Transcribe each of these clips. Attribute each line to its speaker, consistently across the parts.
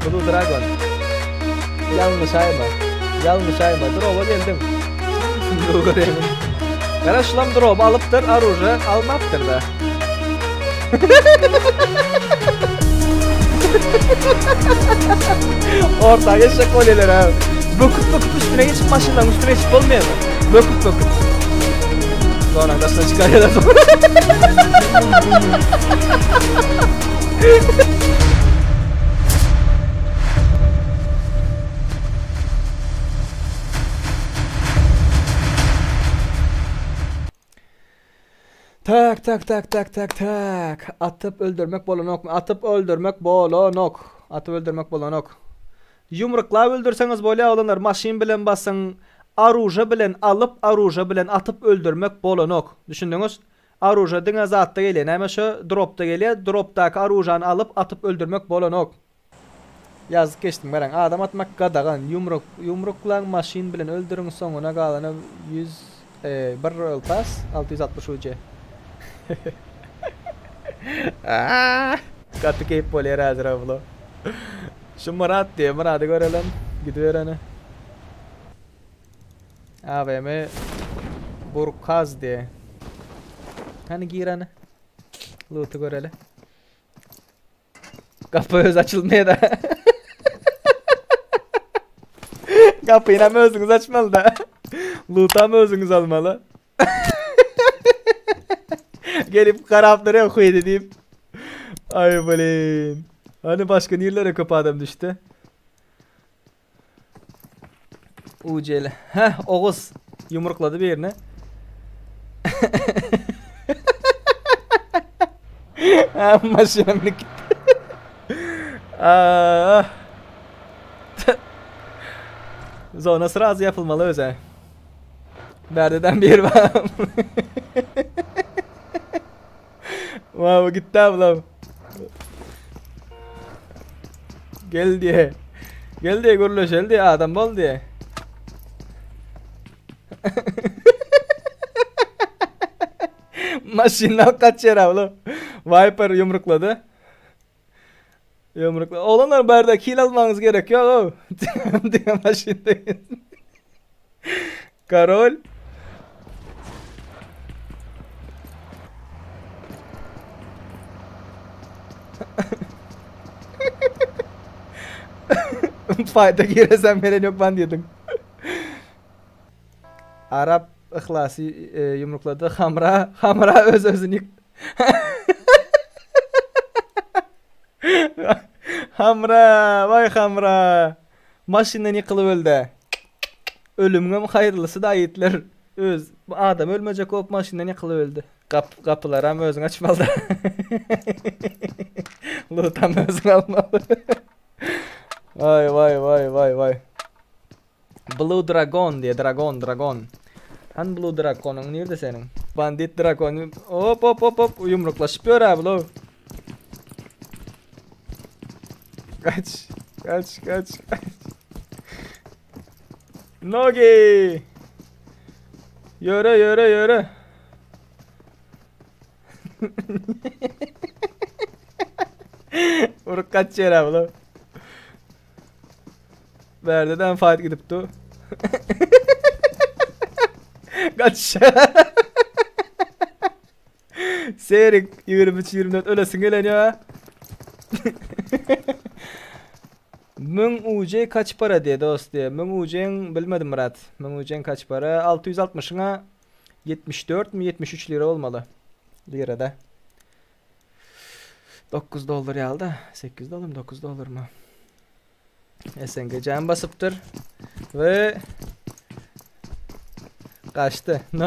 Speaker 1: Blue Dragon. Yanlış ayma. Yanlış ayma. Drop'a geldim. Blue Dragon. Karışlam drop alıptır, aruja almaptır da. Ortaga şakoleler abi. Böküp üstüne geçip maşından üstüne geçip olmuyor mu? Böküp. Sonra arkasına çıkarıyorlar sonra. Tak. Atıp öldürmek bolonok. Atıp öldürmek bolonok. Yumrukla öldürseniz böyle olanlar maşin bilen basın, aruja bilen alıp aruja bilen atıp öldürmek bolonok. Düşündünüz? Aruja dine zatta geliyor. Hemen şu dropta geliyor. Droptaki arujanı alıp atıp öldürmek bolonok. Yazık geçtim beren. Adam atmak kadagan. Yumrukla maşin bilen öldürün sonuna kalanı 101 ölpas 660 UC. Katı keyip poliyer hazır abla. Şu Murat diye Murat'ı görelim. Gidiver hani. AVM Burkaz diye. Hani gir hani. Loot'u görelim. Kapı öz açılmaya da. Kapıyı hem özünüz açmalı da. Loot'u hem özünüz almalı. Gelip karapları okuydu diyeyim. Ay balin. Hani başka yerlere kapı adam düştü. UC'li. Heh Oğuz. Yumrukladı bir yerine. Maşinamını gitti. Zonası razı yapılmalı özel. Berdeden bir yer var. Wow gitti ablam. Gel diye guruluş gel diye adam bol diye. Maşinler kaç yer ablam. Viper yumrukladı. Olanlar barda kill almanız gerekiyor. Diye maşindeyiz. Karol. Fayda giresem veren yok ben diyordum. Arap ıhlası yumrukladı. Hamra öz özünü yıktı. Hamra, vay Hamra. Maşinden yıkılıp öldü. Ölümün hayırlısı da ayetler. Öz adam ölmeyecek olup maşinden yıkılıp öldü. Kapılar ama özün açmalı. Lutam özün almalı. Vay. Blue Dragon diye dragon. Han Blue Dragon'un nerede senin? Bandit Dragon. Hop yumruklaşıyor abi lo. Kaç. Nogi. Yürü. Vuruk kaç yer abi lo. Berdeden fight gidip tu. Kaç. Serik 23-24 ölesin gelen ya. Mün UC kaç para diye dost diye. Mün UC'nin bilmedim Murat. Mün UC'nin kaç para? 660'ına 74 mi 73 lira olmalı. Lirada. 9 dolar aldı. 8 dolar mı 9 dolar mı? SNG can basıptır. Ve kaçtı. Ne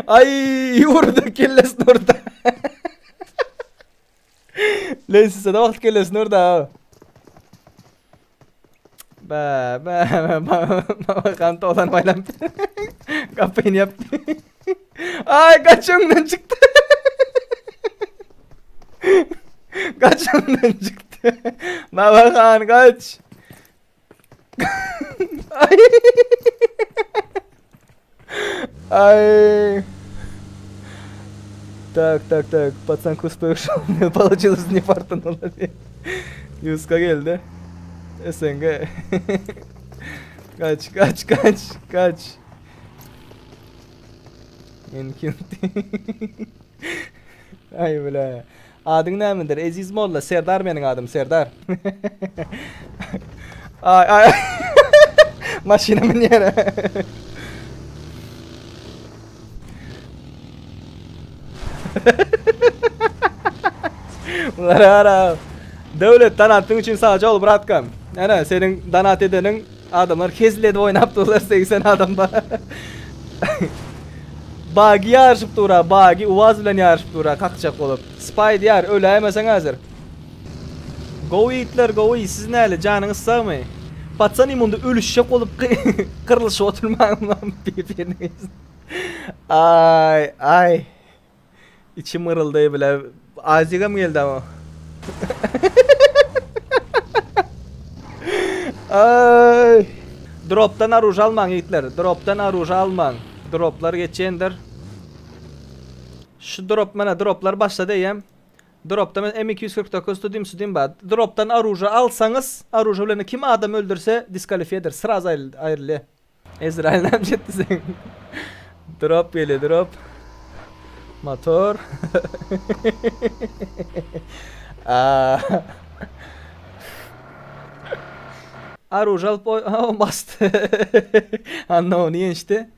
Speaker 1: ay vurdu kellesin orada. Lan size de vakit kellesin orada. Kanto olan baylam. Kapıyı yaptı. Ay kaç önünden çıktı. Kaç önünden çıktı. Baba kan kaç. Ay. Ay. Так. Пацан куспеешь. Получилось не фартануло. Yuska geldi. Esenge. Kaç. Mümkün. Ay bile. Adın nemidir? Aziz Molla. Serdar benim adım. Serdar. Ay. Maşinamın yere. Bunlar ara. Devlet danatın için sadece ol bıratkam. Yani senin danat edenin adamlar kezledi oynaptılar 80 adamda. Bagi yarışıp dura, bagi uvaz bilen yarışıp dura, kakacak olup. Spy diyar, öyle yemesen hazır. Go yiğitler, go yiğit, siz neyle canınız sağmay. Patsan imunda ölüşecek olup kırılışı oturmayın lan birbiriniz. Ay. İçim ırıldı bile. Ağzıga mı geldi ama? Ay. Drop'tan aruj alman yiğitler. Drop'tan aruj alman. Drop'lar geçendir. Şu drop mana drop'lar başladı diyem. Drop'ta men M249 tudim bad. Drop'tan aruju alsanız, aruju bilen kim adam öldürse diskalifiyedir. Sıraz ayrılı. Ezrail nam jetti sen. Drop geliyor, drop. Motor. Aruj alıp bastı. Unknown işte.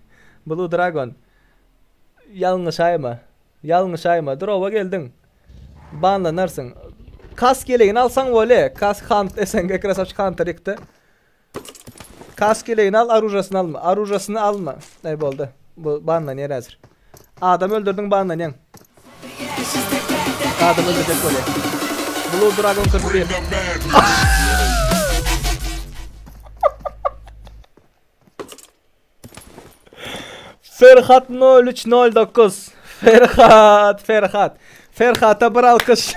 Speaker 1: Blue Dragon. Yanlış ayma. Drop'a geldin. Banlanırsın. Kask yeleğini alsan böyle. Kask hunt SNG krasavçı hunter yıktı. Kask yeleğini al, arujasını alma. Arujasını alma. Ne oldu? Bu banlan yer hazır. Adam öldürdün banlan yan. Adam öldürecek böyle. Blue Dragon 41. Ferhat 0309. Ferhat'a bir alkış.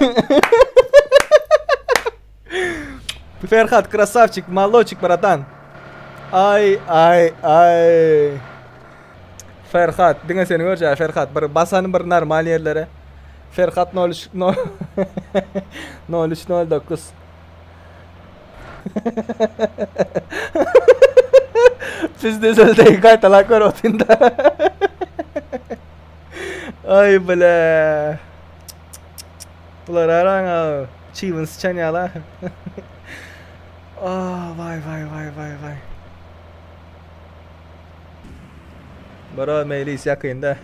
Speaker 1: Ferhat krasavчик, молодчик, братан. Ay. Ferhat, dinle seni göreceğim Ferhat. Bir basanın bir normal yerlere. Ferhat 0309. Siz de söyleyin kaytalak var otunda. Ay bile. Bunlar arana. Çiğvin sıçan ya la. Vay. Baro meylis yakın da.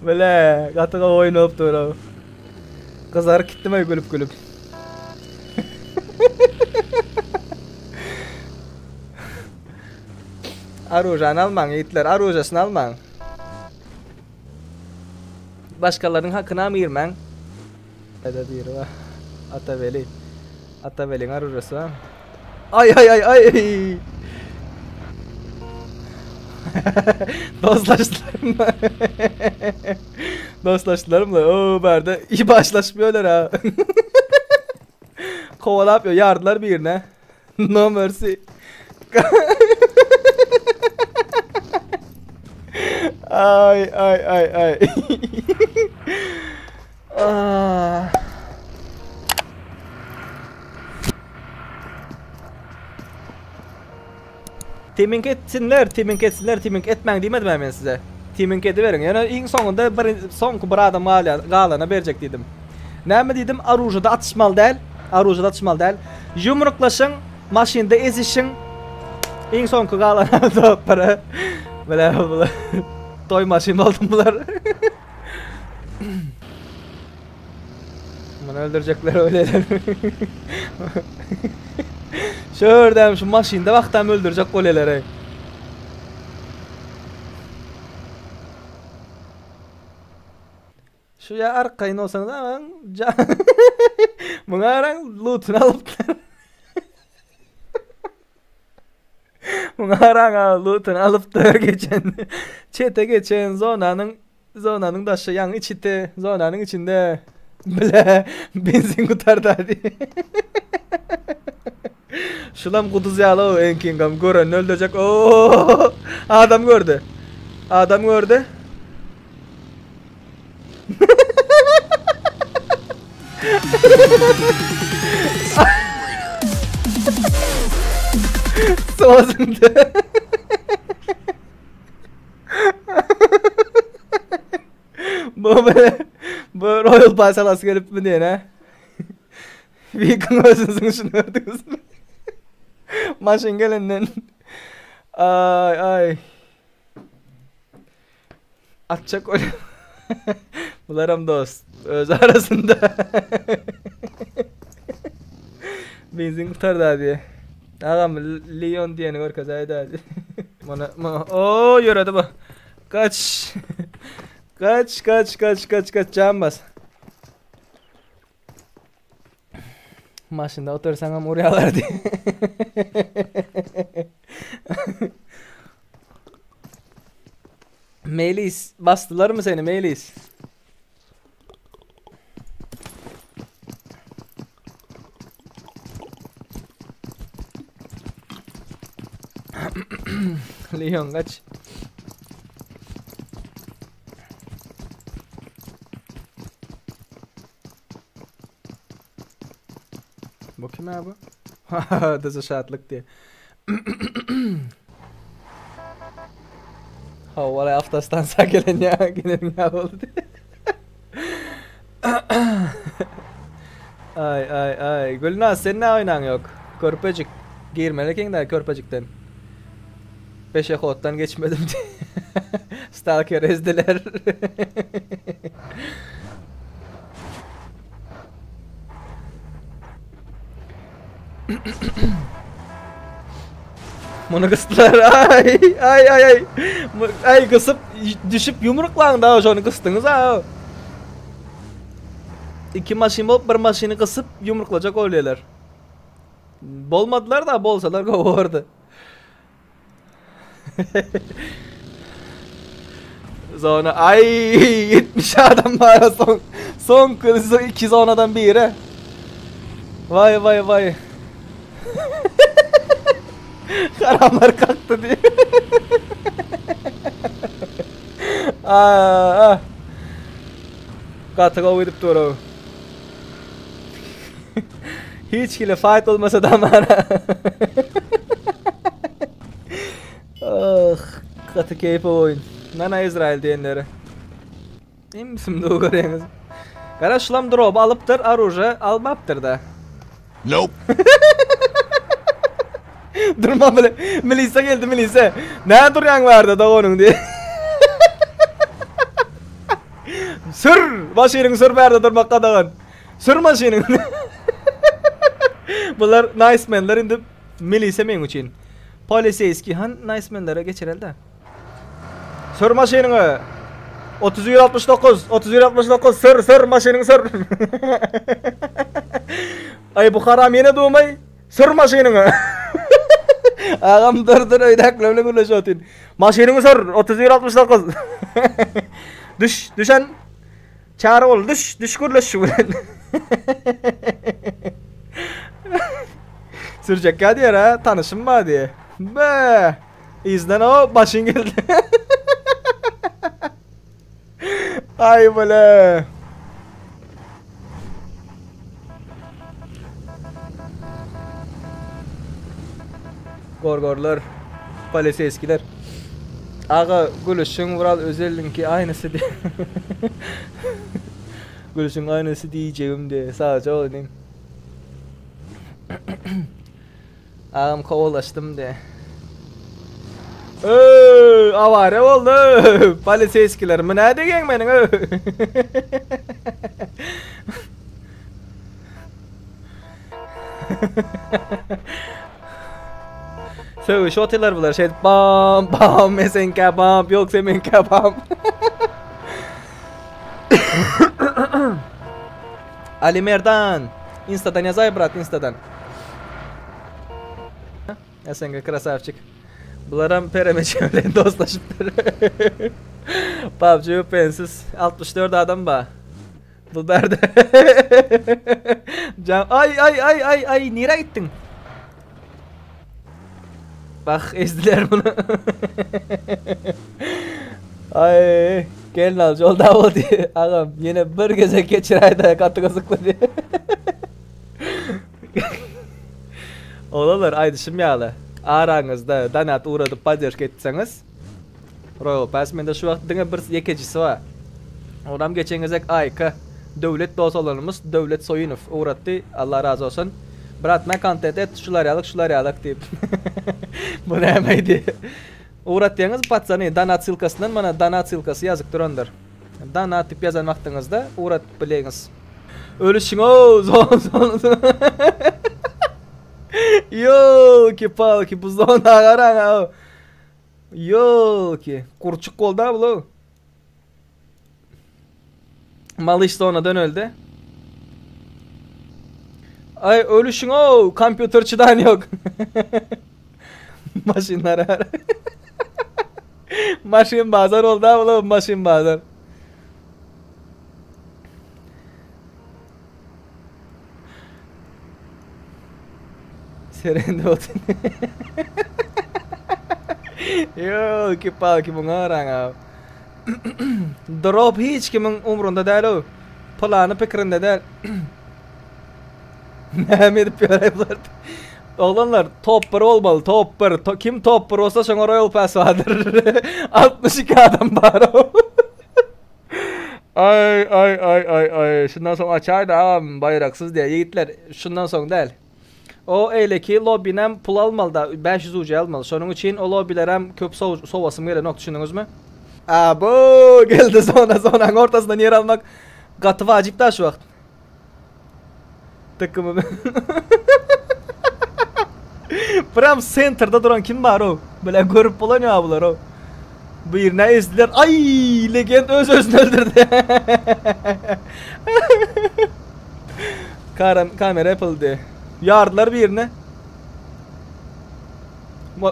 Speaker 1: Böyle katıga oynayıp durur. Kızlar gitti mi gülüp. Arujan alman yiğitler, arujasını alman. Başkalarının hakkına mı girmen? Hadi diyor va. Ataveli'nin arujası ha. Ay. Dostlaştılar mı? Oo berde iyi başlaşmıyorlar ha. Kovala yapıyor, yardılar birine. No mercy. Ay. Timing etsinler, timing etmen demedim ben size. Timing ediverin. Yani en sonunda sonku bir adam galana verecek dedim. Ne mi dedim? Arujada atışmalı değil. Yumruklaşın, maşinde ezişin. En sonku galana da para. Böyle. Toy maşin oldum bunlar. Bana öldürecekler öyleler. Şördem şu maşinde vaktam öldürecek koleleri. Şu ya arkayın olsanız ama buna aran loot'unu alıplar. Buna aran loot'unu alıplar geçen. Çete geçen zonanın daşı yan içite zonanın içinde. Bile benzin kurtardı hadi. Şulam kuduz yağlı o enkingam gören öldürecek. Oo, adam gördü. Soğuzunda. Bu böyle bu Royal Pass alası gelip mi diye ne? Viking özünüzün şunu gördünüz mü? Maşın gelenden. Ay ay. Atacak öyle. Bularım dost. Öz arasında. Benzin kurtardı abi. Ağam Leon diyeni gör kazaydı abi. Bana ooo yürüdü bu. Kaç. Kaç can bas. Maşında otursam oraya alardı. Melis bastılar mı seni Melis? Leon kaç. Bu kim abi? Haha, das ist schadlich diye. Ha vallahi haftastan sağ gelen ya oldu. Ay. Gülnaz sen ne oynan yok? Körpecik girmelikin de körpecikten. Beşe koddan geçmedim diye. Stalker ezdiler. Bunu kıstılar. Ay. Ay kısıp düşüp yumruklan daha şunu kıstınız ha. İki maşin bolup bir maşini kısıp yumruklacak oluyorlar. Bolmadılar da bolsalar kovardı. Sonra ay 70 adam var son kızı iki zonadan biri. Vay. Karamlar kalktı diye. Katıga uyduk doğru. Hiç kile fight olmasa da bana. Katı keyfi oyun. Nana İsrail diyenleri. İyi misin de o görüyorsunuz? Kara şulam drop alıptır, aruja almaptır da.
Speaker 2: Nope.
Speaker 1: Durma böyle. Melisa geldi Melisa. Ne duruyan vardı da onun diye. Sür! Maşinin sür berdi durmak kadağın. Sür maşinin. Bunlar nice man'lar indi Melisa men için. Polisiyeski han nice man'lara geçer elde. Sür maşinini. 3169 sür maşinini sür. Ay bu haram yine doğmay. Sür maşinini. Ağam dur öydak lövle gülleşotin. Maşinini sür 3169. Düşen çağrı ol düş gürleş şu bilen. Sürecek ya diyor ha tanışın mı diye. Be izlen o başın geldi. Ay böyle. Gorgorlar, Polisiyeskiler. Ağa gülüşün vural özellinki aynısı diye. Gülüşün aynısı diyeceğim diye sadece o diyeyim. Ağam kovalaştım diye. Avare oldu. Polisiyeskiler mi ne degen benim? Sövüş oteller bunlar şey bam mesenka bam yok semenka bam. Ali Merdan Insta'dan yazay brat Insta'dan. Esenka krasavçık. Bunlardan peremeçeyle dostlaşıptır. PUBG pensiz 64 adam ba. Bu berde. Ay nereye gittin? Bak ezdiler bunu. Ay Gelin al yolda ol diye. Ağam yine bir gece geçiraydı katı kızıklı diye. Olalar aydışım yağlı. Aranızda danat uğradıp поддержка etseniz. Royal Pass mende şu vaqt dine bir yekecisi var. Oram geçengizek ayka. Devlet dostolarımız Devlet Soyunov uğrattı. Allah razı olsun. Brat men content et şular yalık deyip. Bu ne emeydi? Uğrattığınız patsani danat silkasından bana danat silkası yazık durandır. Danat tip yazan vaxtınızda uğrat bileyiniz. Ölüşün o zon. Yo ki pal ki bu zona qarang. Yo ki kurçuk kolda bu. Malış sonra dön öldü. Ay ölüşün o kompüterçidan yok. Maşinler. Maşin bazar oldu abla maşin bazar. Serende olsun. Yo ki pal ki bungarang abi. Drop hiç kimin umrunda değil o. Planı fikrinde değil. Ne edip yapıyorlar? Oğlanlar topper olmalı topper. Kim topper olsa sonra Royal Pass vardır. 62 adam var o. Ay. Şundan sonra açar da ağam bayraksız diye yiğitler. Şundan sonra değil. O öyle ki lobbinem pul almalı da 500 ucu almalı. Sonun için o lobbiler hem köp sovasım gelen ok düşündünüz mü? Abo geldi zonanın ortasından yer almak katı vacip da şu vakt. Tıkkımı. Pram center'da duran kim var o? Böyle görüp bulanıyor abiler o. Bir ne izdiler? Ay legend özünü öldürdü. Kamera yapıldı. Yardılar birine.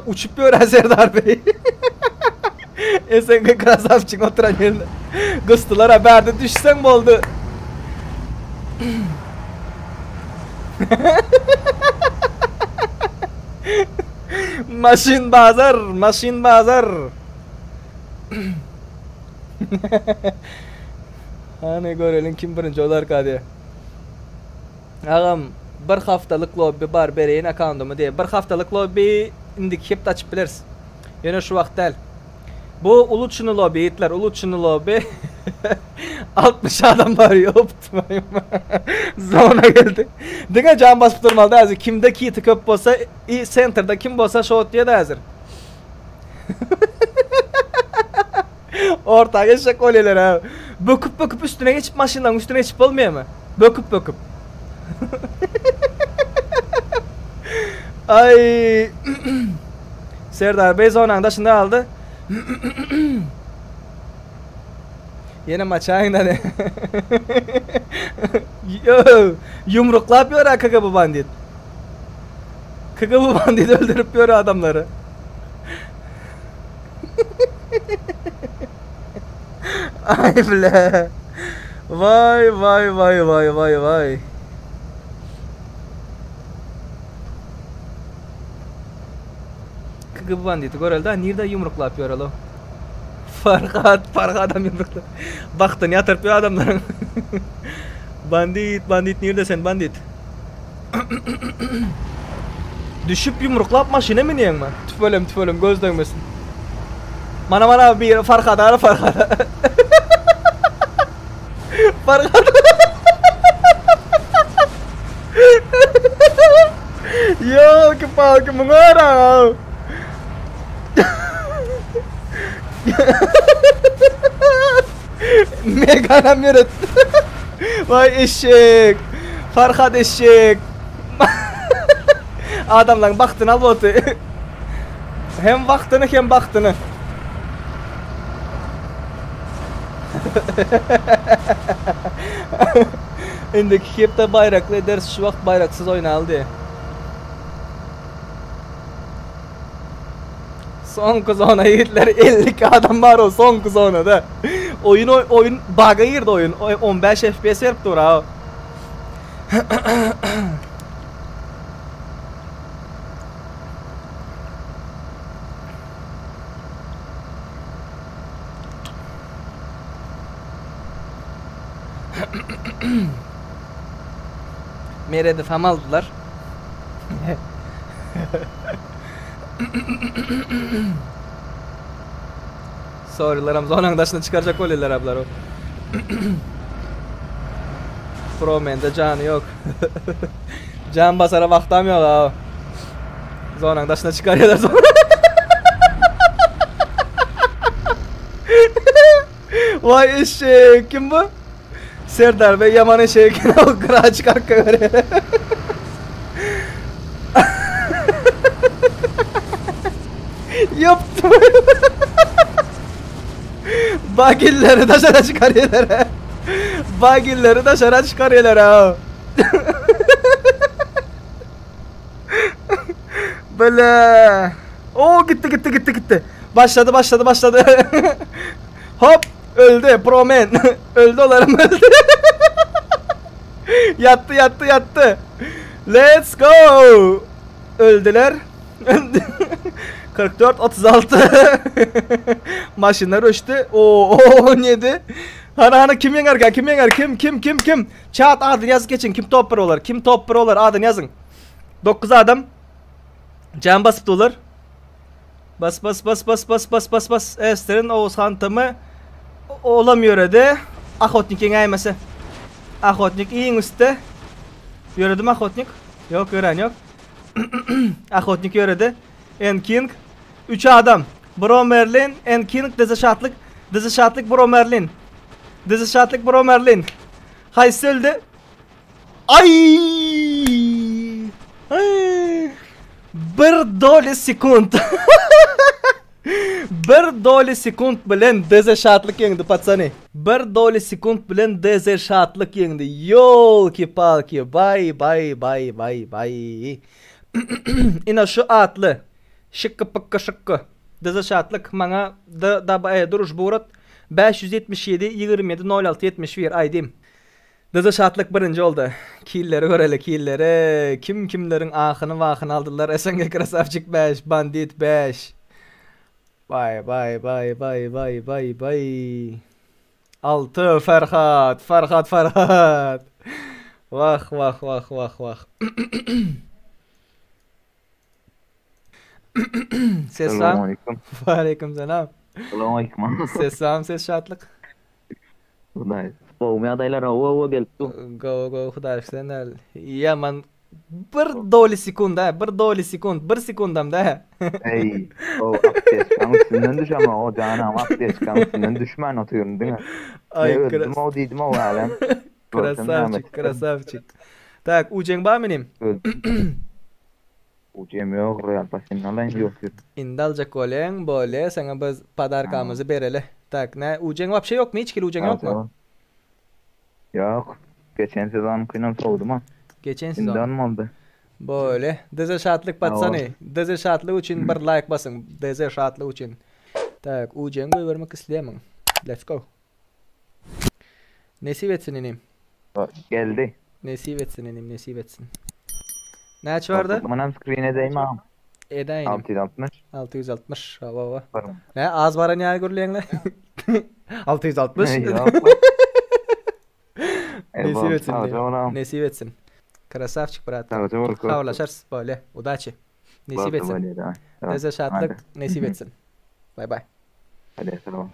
Speaker 1: Uçup bir öğren Serdar Bey. SNG Krasavçık oturan yerine. Kıstılar haberde düşsen mi oldu? Maşin bazar. Hani görelim kim birinci olar diye. Ağam bir haftalık lobby var bereyin akandumu diye. Bir haftalık lobby indik hep açıp biliriz. Yine şu vakt değil. Bu Uluçunu lobby itler. Uluçunu lobby 60 adam var yok. Zona geldi. Dine can basıp durmalı hazır. Kimde kiti köp olsa center'da kim olsa shot diye de hazır. Orta geçecek öyleler ha. Böküp üstüne geçip maşından üstüne geçip olmuyor mu? Böküp. Ay. Serdar Bey zonanda şimdi aldı. Yine maçayında ne? Yumrukla yapıyor ha kaka bu bandit. Kaka bu bandit öldürüp yapıyor adamları. Ay bile. Vay. Kaka bu banditi görüldü ha nerede yumrukla yapıyor alo? Fark adam yumrukla. Baktın yatırıp ya adamların. Bandit nerede sen bandit? Düşüp yumruklap maşine mi niyen mi? Tüfölüm göz dönmesin. Mana bir fark ada. Yo que pau que mengora. Megana mirit. Vay eşek. Farhat eşek. Adamların baktın al botu. Hem vaktını hem baktını. Indiki hepte bayraklı ederiz şu vakt bayraksız oynaldı. Son kuzona yiğitler 52 adam var o son kuzona da. Oyun bug'a girdi oyun. 15 FPS yaptı ora. Merede fam aldılar. Sorularım zonang daşına çıkaracak oluyorlar ablar o. Promen'de canı yok. Can basara vaktam yok ha. Zonang daşına çıkarıyorlar sonra. Vay eşek, kim bu? Serdar Bey yaman eşek. O kırağa çıkar köre. Yaptım. Bagilleri dışarı çıkarıyorlar. Bagilleri dışarı çıkarıyorlar ha. Böyle. Oo gitti. Başladı. Hop öldü Promen. Öldü olarım öldü. Yattı. Let's go. Öldüler. 44-36. Maşinler uçtu. Oo 17. Hana kim yener? Kim? Çat adını yazın geçin. Kim topper olur? Adını yazın. 9 adam. Can basıp dolar. Bas. Ester'in Oğuzhan tamı olamıyor öde. Ahotnik'in ayması. Ahotnik iyi üstte. Yöredü mü Ahotnik? Yok gören yok. Ahotnik yöredi. Enking 3 adam. Bromerlin, Enking dizişatlık Bromerlin. Haysi öldü. Ay! Bir doli sekund. Bir doli sekund bilen dizişatlık yendi patsani. Bir doli sekund bilen dizişatlık yendi. Yol ki palki. Bay. Ina şu atlı. Şıkkı. Dizişatlık mana da duruş burat 577 27 06 71 aydım. Dizişatlık birinci oldu. Killeri göreli killeri. Kimlerin ahını vahını aldılar. SNG Krasavcık 5, Bandit 5. Bay. 6 Ferhat. Vah. Ses selam. Aleyküm selam.
Speaker 2: Selamünaleyküm.
Speaker 1: Ses selam, ses şatlık.
Speaker 2: Uday. Boğum adaylar o geldi.
Speaker 1: Go Huda sen Yaman bir doli sekund. Bir sekundam da.
Speaker 2: Hey. O abdest kamusundan düş ama o canım abdest kamusundan düşman atıyorum değil mi?
Speaker 1: Ay
Speaker 2: Dedim o alem.
Speaker 1: Krasavчик. Так, uceng ba benim?
Speaker 2: Ucem yok, Real Paşin'den yok.
Speaker 1: İndalca kolen böyle sana biz padarkamızı berele. Tak ne uceng вообще yok mu? Hiç kilo uceng yok mu?
Speaker 2: Yok. Geçen sezon kıynan soğudum ha.
Speaker 1: Geçen sezon.
Speaker 2: İndan mı oldu?
Speaker 1: Böyle. Dezerşatlık patsani. Dezerşatlık için bir like basın. Dezerşatlık için. Tak uceng vermek isteyemem. Let's go. Nesip etsin inim.
Speaker 2: Geldi.
Speaker 1: Nesip etsin. Ne aç vardı?
Speaker 2: Manam screen'e değmem.
Speaker 1: Edayım.
Speaker 2: 660.
Speaker 1: 660. Hava. Ne az var ne görülen lan? 660. Nesip etsin. Krasavчик брат. Havlaşarız böyle. Удачи. Nesip etsin. Dezerşatlık nesip etsin. Bye.
Speaker 2: Hadi selam.